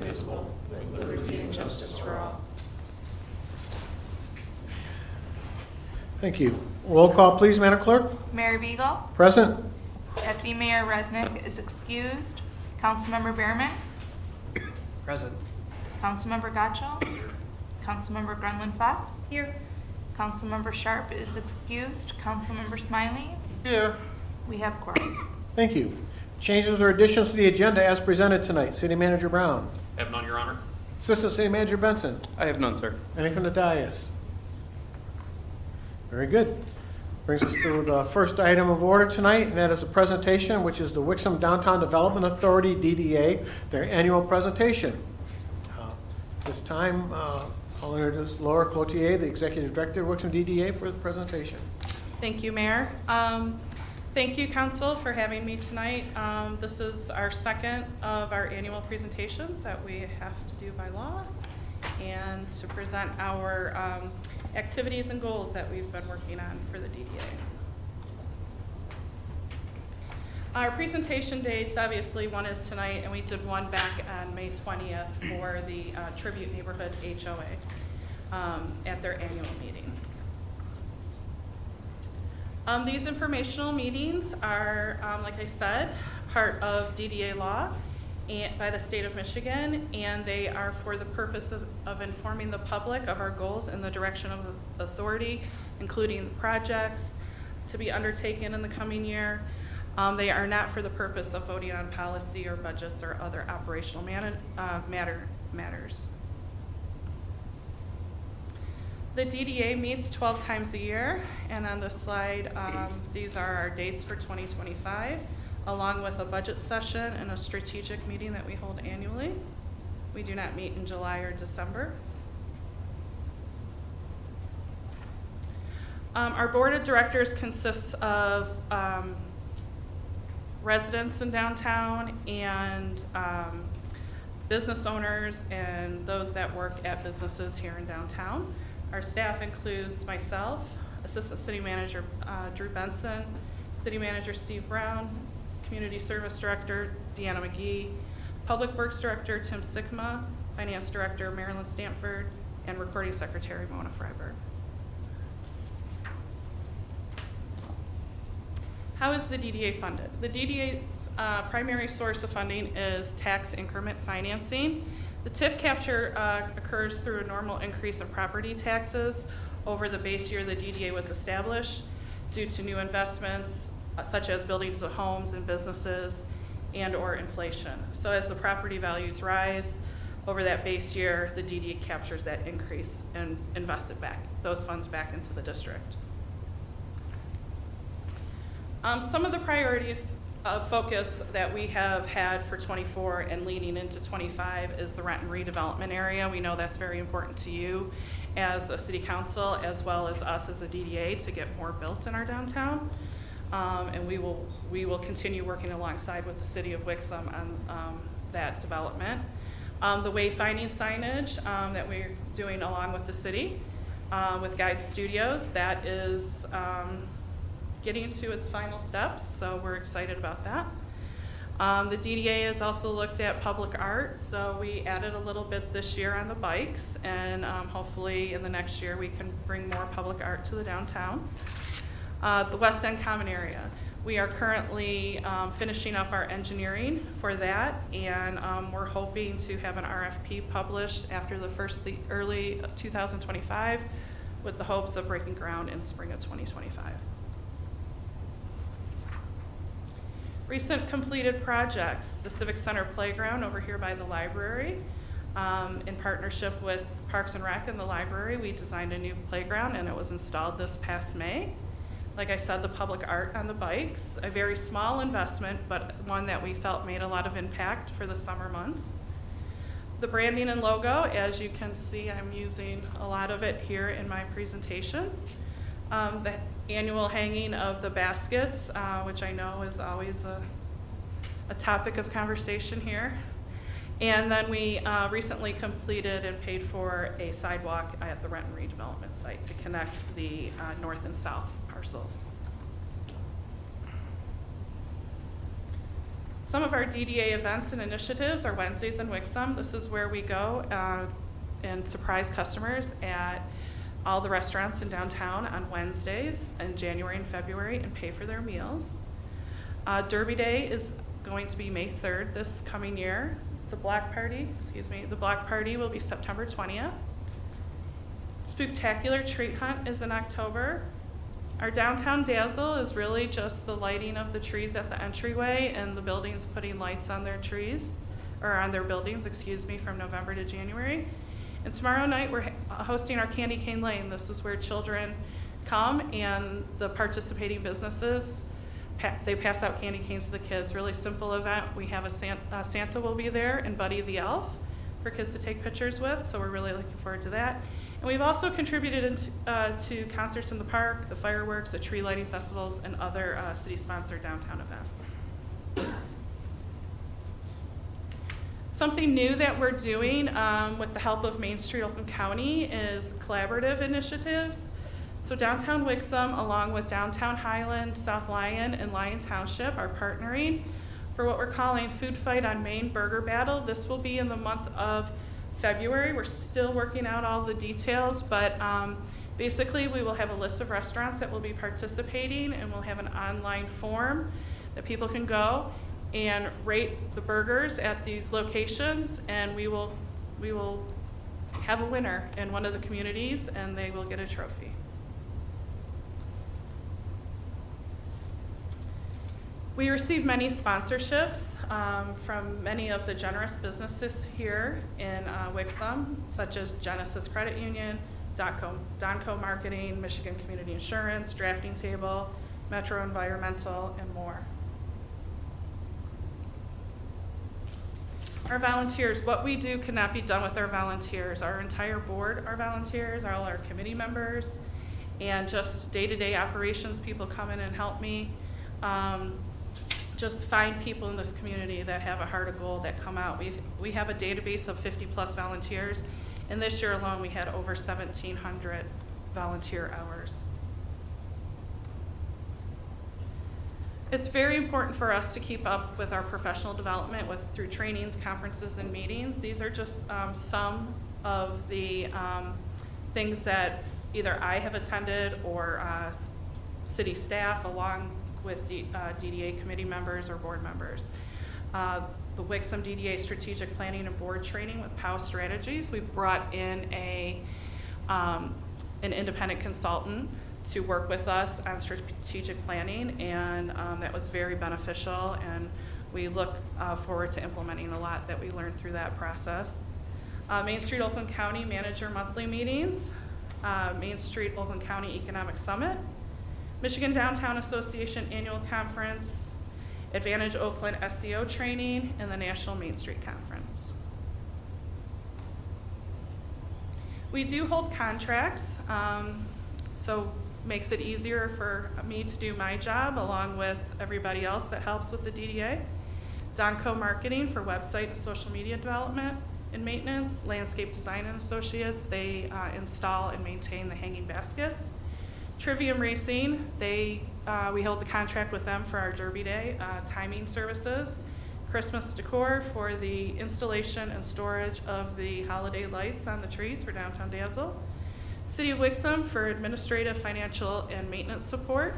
indivisible, with liberty and justice for all. Thank you. Roll call, please, Madam Clerk. Mayor Beagle, Present. Deputy Mayor Resnick is excused. Councilmember Behrman, Present. Councilmember Gotchall, Councilmember Grunlin Fox. Here. Councilmember Sharp is excused. Councilmember Smiley. Here. We have quorum. Thank you. Changes or additions to the agenda as presented tonight. City Manager Brown. Have none, Your Honor. Assistant City Manager Benson. I have none, sir. Any from the dais? Very good. Brings us to the first item of order tonight, and that is a presentation, which is the Wixom Downtown Development Authority, DDA, their annual presentation. This time, I'll introduce Laura Cloutier, the Executive Director of Wixom DDA, for the presentation. Thank you, Mayor. Thank you, Council, for having me tonight. This is our second of our annual presentations that we have to do by law, and to present our activities and goals that we've been working on for the DDA. Our presentation dates, obviously, one is tonight, and we did one back on May 20th for the Tribute Neighborhood HOA at their annual meeting. These informational meetings are, like I said, part of DDA law and by the state of Michigan, and they are for the purpose of informing the public of our goals and the direction of the authority, including projects to be undertaken in the coming year. They are not for the purpose of voting on policy or budgets or other operational matters. The DDA meets 12 times a year, and on this slide, these are our dates for 2025, along with a budget session and a strategic meeting that we hold annually. We do not meet in July or December. Our board of directors consists of residents in downtown and business owners and those that work at businesses here in downtown. Our staff includes myself, Assistant City Manager Drew Benson, City Manager Steve Brown, Community Service Director Deanna McGee, Public Works Director Tim Sikma, Finance Director Marilyn Stanford, and Recording Secretary Mona Freiberg. How is the DDA funded? The DDA's primary source of funding is tax increment financing. The TIF capture occurs through a normal increase in property taxes over the base year the DDA was established due to new investments such as buildings of homes and businesses and or inflation. So as the property values rise over that base year, the DDA captures that increase and invests it back, those funds back into the district. Some of the priorities of focus that we have had for 24 and leading into 25 is the rent and redevelopment area. We know that's very important to you as a city council, as well as us as a DDA, to get more built in our downtown. And we will continue working alongside with the city of Wixom on that development. The wayfinding signage that we're doing along with the city with Guide Studios, that is getting to its final steps, so we're excited about that. The DDA has also looked at public art, so we added a little bit this year on the bikes, and hopefully in the next year we can bring more public art to the downtown. The West End Common Area. We are currently finishing up our engineering for that, and we're hoping to have an RFP published after the early 2025 with the hopes of breaking ground in spring of 2025. Recent completed projects, the Civic Center Playground over here by the library. In partnership with Parks and Rec and the library, we designed a new playground and it was installed this past May. Like I said, the public art on the bikes, a very small investment, but one that we felt made a lot of impact for the summer months. The branding and logo, as you can see, I'm using a lot of it here in my presentation. The annual hanging of the baskets, which I know is always a topic of conversation here. And then we recently completed and paid for a sidewalk at the rent and redevelopment site to connect the north and south parcels. Some of our DDA events and initiatives are Wednesdays in Wixom. This is where we go and surprise customers at all the restaurants in downtown on Wednesdays in January and February and pay for their meals. Derby Day is going to be May 3rd this coming year. The block party will be September 20th. Spooktacular Treat Hunt is in October. Our Downtown Dazzle is really just the lighting of the trees at the entryway and the buildings putting lights on their trees, or on their buildings, from November to January. And tomorrow night, we're hosting our Candy Cane Lane. This is where children come and the participating businesses, they pass out candy canes to the kids. Really simple event. We have Santa will be there and Buddy the Elf for kids to take pictures with, so we're really looking forward to that. And we've also contributed to concerts in the park, the fireworks, the tree lighting festivals, and other city-sponsored downtown events. Something new that we're doing with the help of Main Street Oakland County is collaborative initiatives. So Downtown Wixom, along with Downtown Highland, South Lyon, and Lyon Township are partnering for what we're calling Food Fight on Main Burger Battle. This will be in the month of February. We're still working out all the details, but basically we will have a list of restaurants that will be participating, and we'll have an online form that people can go and rate the burgers at these locations, and we will have a winner in one of the communities, and they will get a trophy. We receive many sponsorships from many of the generous businesses here in Wixom, such as Genesis Credit Union, Donco Marketing, Michigan Community Insurance, Drafting Table, Metro Environmental, and more. Our volunteers, what we do cannot be done with our volunteers. Our entire board are volunteers, all our committee members, and just day-to-day operations, people come in and help me. Just find people in this community that have a heart of gold that come out. We have a database of 50+ volunteers, and this year alone we had over 1,700 volunteer hours. It's very important for us to keep up with our professional development through trainings, conferences, and meetings. These are just some of the things that either I have attended or city staff along with DDA committee members or board members. The Wixom DDA Strategic Planning and Board Training with POW Strategies. We brought in an independent consultant to work with us on strategic planning, and that was very beneficial, and we look forward to implementing a lot that we learned through that process. Main Street Oakland County Manager Monthly Meetings, Main Street Oakland County Economic Summit, Michigan Downtown Association Annual Conference, Advantage Oakland SEO Training, and the National Main Street Conference. We do hold contracts, so makes it easier for me to do my job along with everybody else that helps with the DDA. Donco Marketing for website and social media development and maintenance. Landscape Design and Associates, they install and maintain the hanging baskets. Trivium Racing, we hold the contract with them for our Derby Day timing services. Christmas Decor for the installation and storage of the holiday lights on the trees for Downtown Dazzle. City of Wixom for administrative, financial, and maintenance support.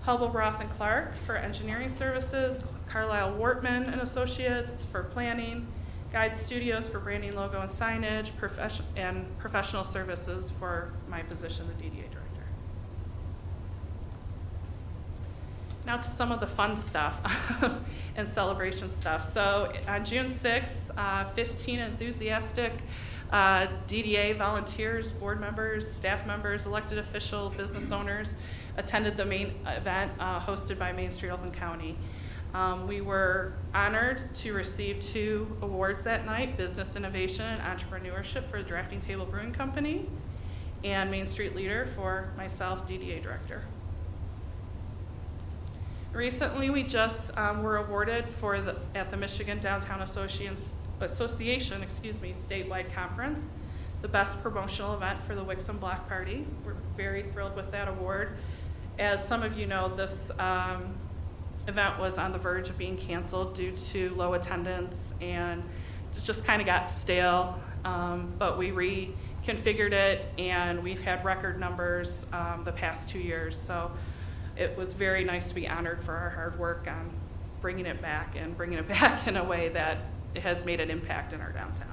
Hubble, Roth & Clark for engineering services. Carlisle Wortman and Associates for planning. Guide Studios for branding, logo, and signage. And professional services for my position, the DDA director. Now to some of the fun stuff and celebration stuff. So on June 6th, 15 enthusiastic DDA volunteers, board members, staff members, elected officials, business owners attended the main event hosted by Main Street Oakland County. We were honored to receive 2 awards that night, Business Innovation and Entrepreneurship for the Drafting Table Brewing Company, and Main Street Leader for myself, DDA Director. Recently, we just were awarded at the Michigan Downtown Association statewide conference, the best promotional event for the Wixom Block Party. We're very thrilled with that award. As some of you know, this event was on the verge of being canceled due to low attendance, and it just kind of got stale. But we reconfigured it, and we've had record numbers the past 2 years. So it was very nice to be honored for our hard work on bringing it back and bringing it back in a way that it has made an impact in our downtown.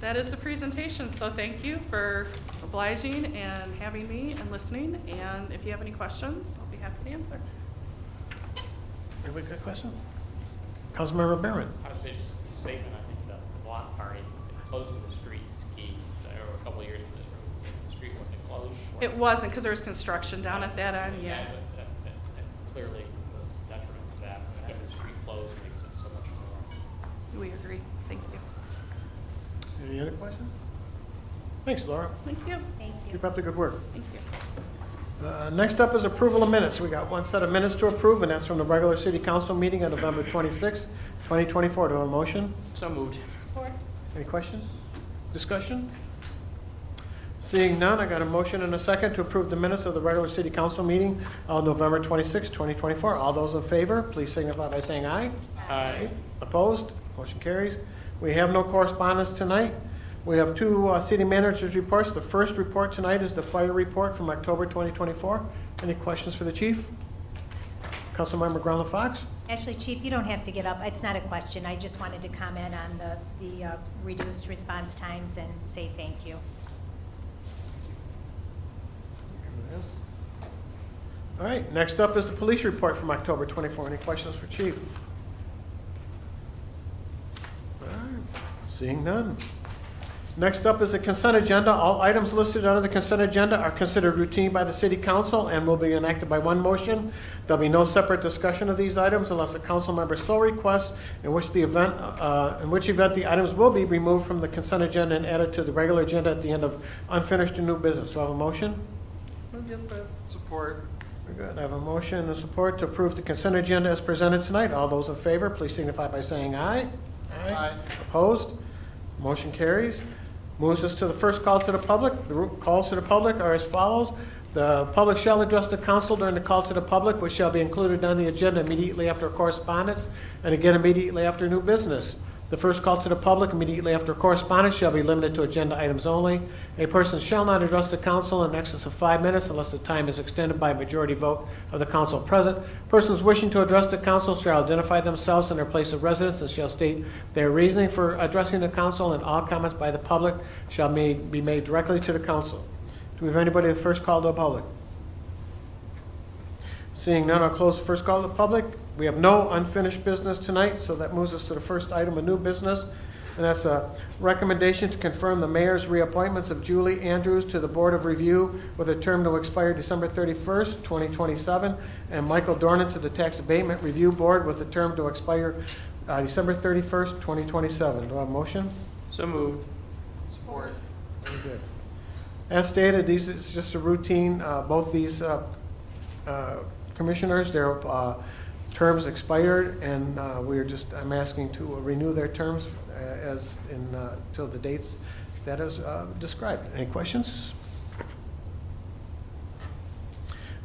That is the presentation, so thank you for obliging and having me and listening, and if you have any questions, I'll be happy to answer. Anybody got a question? Councilmember Behrman. I would say just a statement, I think the block party, closing the street is key. There were a couple of years when the street wasn't closed. It wasn't, because there was construction down at that end, yeah. That clearly was detriment to that, having the street closed makes it so much more. We agree, thank you. Any other questions? Thanks, Laura. Thank you, Thank you. Keep up the good work. thank you. Next up is approval of minutes. We got one set of minutes to approve, and that's from the regular city council meeting on November 26, 2024. Do I have a motion? So moved. Support. Any questions? Discussion? Seeing none, I got a motion and a second to approve the minutes of the regular city council meeting on November 26, 2024. All those in favor, please signify by saying aye. Aye. Opposed? Motion carries. We have no correspondence tonight. We have two city managers' reports. The first report tonight is the fire report from October 2024. Any questions for the chief? Councilmember Grunland Fox? Actually, Chief, you don't have to get up. It's not a question. I just wanted to comment on the reduced response times and say thank you. All right, next up is the police report from October 24. Any questions for chief? All right, seeing none. Next up is the consent agenda. All items listed under the consent agenda are considered routine by the city council and will be enacted by one motion. There'll be no separate discussion of these items unless a council member so requests, in which event the items will be removed from the consent agenda and added to the regular agenda at the end of unfinished and new business. Do I have a motion? Move to approve. Support. Very good. I have a motion and support to approve the consent agenda as presented tonight. All those in favor, please signify by saying aye. Aye. Opposed? Motion carries. Moves us to the first call to the public. The calls to the public are as follows. The public shall address the council during the call to the public, which shall be included on the agenda immediately after correspondence and again immediately after new business. The first call to the public immediately after correspondence shall be limited to agenda items only. A person shall not address the council in excess of 5 minutes unless the time is extended by a majority vote of the council present. Persons wishing to address the council shall identify themselves and their place of residence and shall state their reasoning for addressing the council, and all comments by the public shall be made directly to the council. Do we have anybody at the first call to the public? Seeing none, I'll close the first call to the public. We have no unfinished business tonight, so that moves us to the first item of new business, and that's a recommendation to confirm the mayor's reappointments of Julie Andrews to the Board of Review with a term to expire December 31st, 2027, and Michael Dornan to the Tax Abatement Review Board with a term to expire December 31st, 2027. Do I have a motion? So moved. Support. Very good. As stated, these is just a routine, both these commissioners, their terms expired, and I'm asking to renew their terms as in till the dates that is described. Any questions?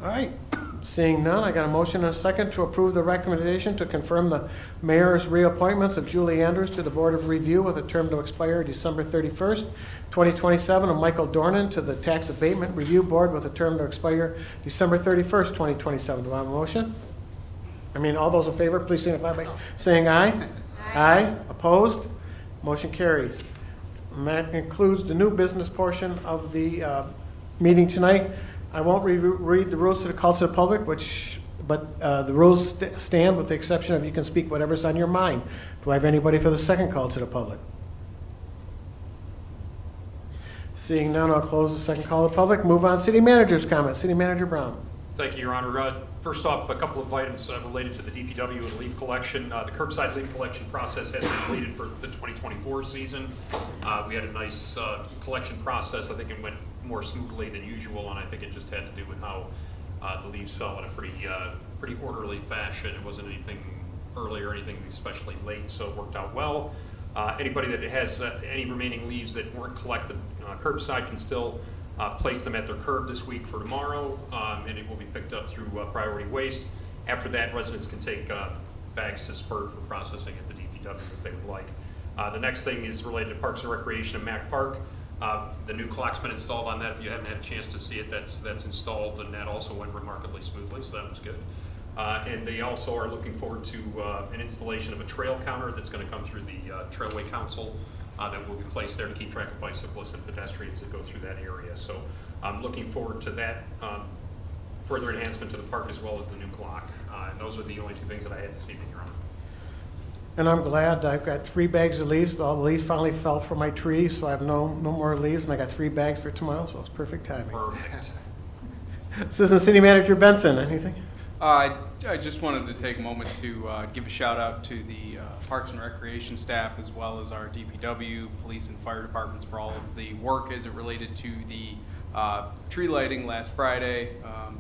All right, seeing none, I got a motion and a second to approve the recommendation to confirm the mayor's reappointments of Julie Andrews to the Board of Review with a term to expire December 31st, 2027, and Michael Dornan to the Tax Abatement Review Board with a term to expire December 31st, 2027. Do I have a motion? All those in favor, please signify by saying aye. Aye. Opposed? Motion carries. And that concludes the new business portion of the meeting tonight. I won't read the rules to the call to the public, but the rules stand with the exception of you can speak whatever's on your mind. Do I have anybody for the second call to the public? Seeing none, I'll close the second call to the public. Move on, city manager's comments. City Manager Brown. Thank you, Your Honor. First off, a couple of items related to the DPW and leaf collection. The curbside leaf collection process has completed for the 2024 season. We had a nice collection process. I think it went more smoothly than usual, and I think it just had to do with how the leaves fell in a pretty orderly fashion. It wasn't anything early or anything especially late, so it worked out well. Anybody that has any remaining leaves that weren't collected curbside can still place them at their curb this week for tomorrow, and it will be picked up through priority waste. After that, residents can take bags to Spurt for processing at the DPW if they would like. The next thing is related to Parks and Recreation in Mack Park. The new clock's been installed on that. If you haven't had a chance to see it, that's installed, and that also went remarkably smoothly, so that was good. And they also are looking forward to an installation of a trail counter that's going to come through the Trailway Council that will be placed there to keep track of bicyclists and pedestrians that go through that area. So I'm looking forward to that further enhancement to the park as well as the new clock. And those are the only two things that I had this evening, Your Honor. And I'm glad I've got 3 bags of leaves. All the leaves finally fell from my tree, so I have no more leaves, and I got 3 bags for tomorrow, so it's perfect timing. Perfect. Assistant City Manager Benson, anything? I just wanted to take a moment to give a shout out to the Parks and Recreation staff as well as our DPW, police and fire departments for all of the work as it related to the tree lighting last Friday.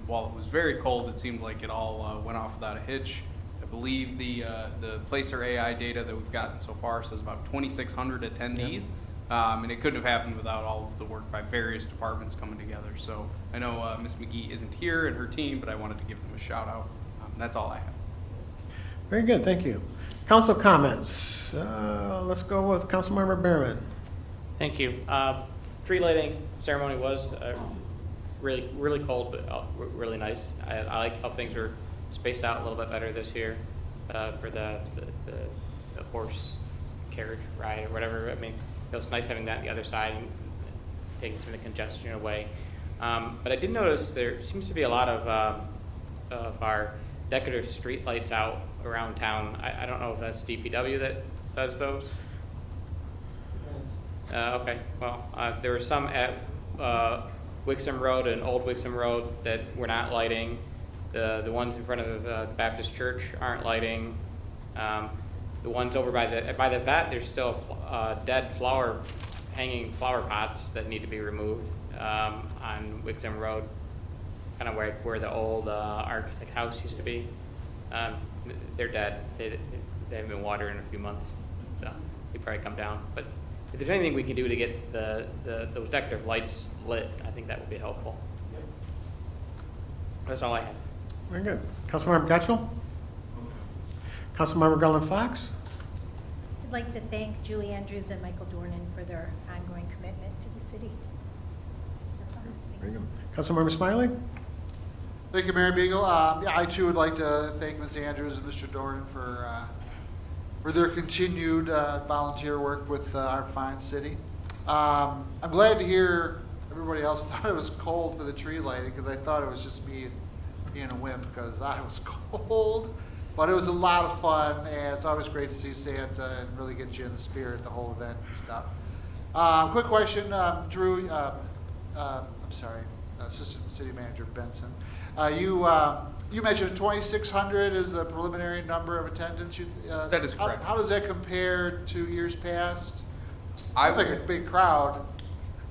While it was very cold, it seemed like it all went off without a hitch. I believe the Placer AI data that we've gotten so far says about 2,600 attendees. And it couldn't have happened without all of the work by various departments coming together. So I know Ms. McGee isn't here and her team, but I wanted to give them a shout out. That's all I have. Very good, thank you. Council comments. Let's go with Councilmember Behrman. Thank you. Tree lighting ceremony was really cold, but really nice. I like how things were spaced out a little bit better this year for the horse carriage ride or whatever. I mean, it was nice having that on the other side and taking some of the congestion away. But I did notice there seems to be a lot of our decorative street lights out around town. I don't know if that's DPW that does those. Okay, well, there were some at Wixom Road and Old Wixom Road that were not lighting. The ones in front of the Baptist Church aren't lighting. The ones over by the vet, there's still dead hanging flower pots that need to be removed on Wixom Road, kind of where the old Arctic house used to be. They're dead. They haven't been watered in a few months, so they probably come down. But if there's anything we can do to get those decorative lights lit, I think that would be helpful. That's all I have. Very good. Councilmember Getchell? Councilmember Garland Fox? I'd like to thank Julie Andrews and Michael Dornan for their ongoing commitment to the city. That's all. Thank Very you. good. Councilmember Smiley? Thank you, Mayor Beagle. Yeah, I too would like to thank Ms. Andrews and Mr. Dorn for their continued volunteer work with our fine city. I'm glad to hear everybody else thought it was cold for the tree lighting, because I thought it was just me being a wimp because I was cold. But it was a lot of fun, and it's always great to see Santa and really get you in the spirit, the whole event and stuff. Quick question, Drew, I'm sorry, Assistant City Manager Benson. You mentioned 2,600 is the preliminary number of attendance. That is correct. How does that compare to years past? I Seems like a big crowd.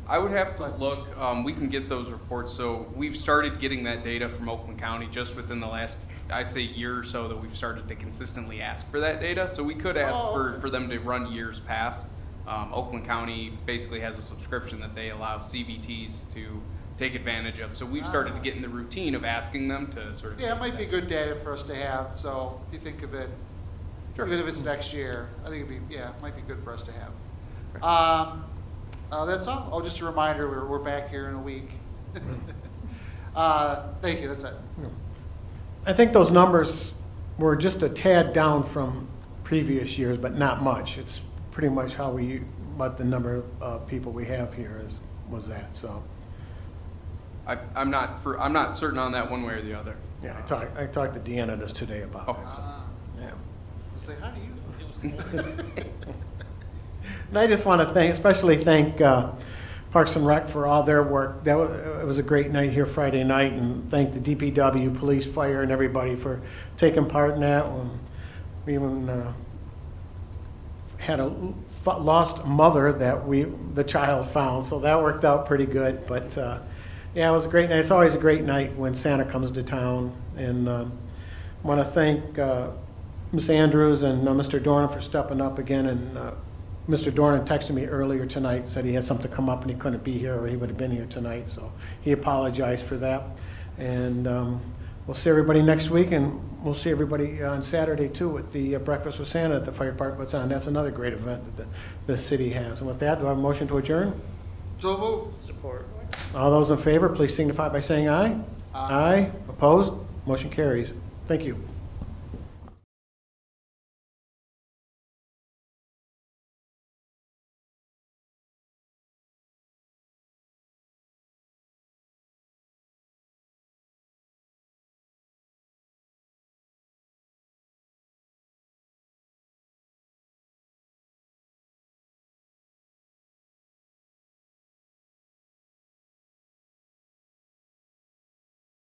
I would have to look. We can get those reports. So we've started getting that data from Oakland County just within the last, I'd say, year or so that we've started to consistently ask for that data. So we could ask for them to run years past. Oakland County basically has a subscription that they allow CVTs to take advantage of. So we've started to get in the routine of asking them to sort of. Yeah, it might be good data for us to have. So if you think of it, even if it's next year, I think it might be good for us to have. That's all. Oh, just a reminder, we're back here in a week. Thank you, that's it. I think those numbers were just a tad down from previous years, but not much. It's pretty much what the number of people we have here was that, so. I'm not certain on that one way or the other. Yeah, I talked to Deanna just today about it, so, yeah. Say hi to you. And I just want to especially thank Parks and Rec for all their work. It was a great night here Friday night, and thank the DPW, police, fire, and everybody for taking part in that. We even had a lost mother that the child found, so that worked out pretty good. But yeah, it was a great night. It's always a great night when Santa comes to town, and I want to thank Ms. Andrews and Mr. Dorn for stepping up again and Mr. Dornan texted me earlier tonight, said he had something come up and he couldn't be here, or he would have been here tonight, so he apologized for that. And we'll see everybody next week, and we'll see everybody on Saturday, too, at the Breakfast with Santa at the fire park puts on. That's another great event that the city has. And with that, do I have a motion to adjourn? So moved. Support. All those in favor, please signify by saying aye. Aye. Opposed? Motion carries. Thank you.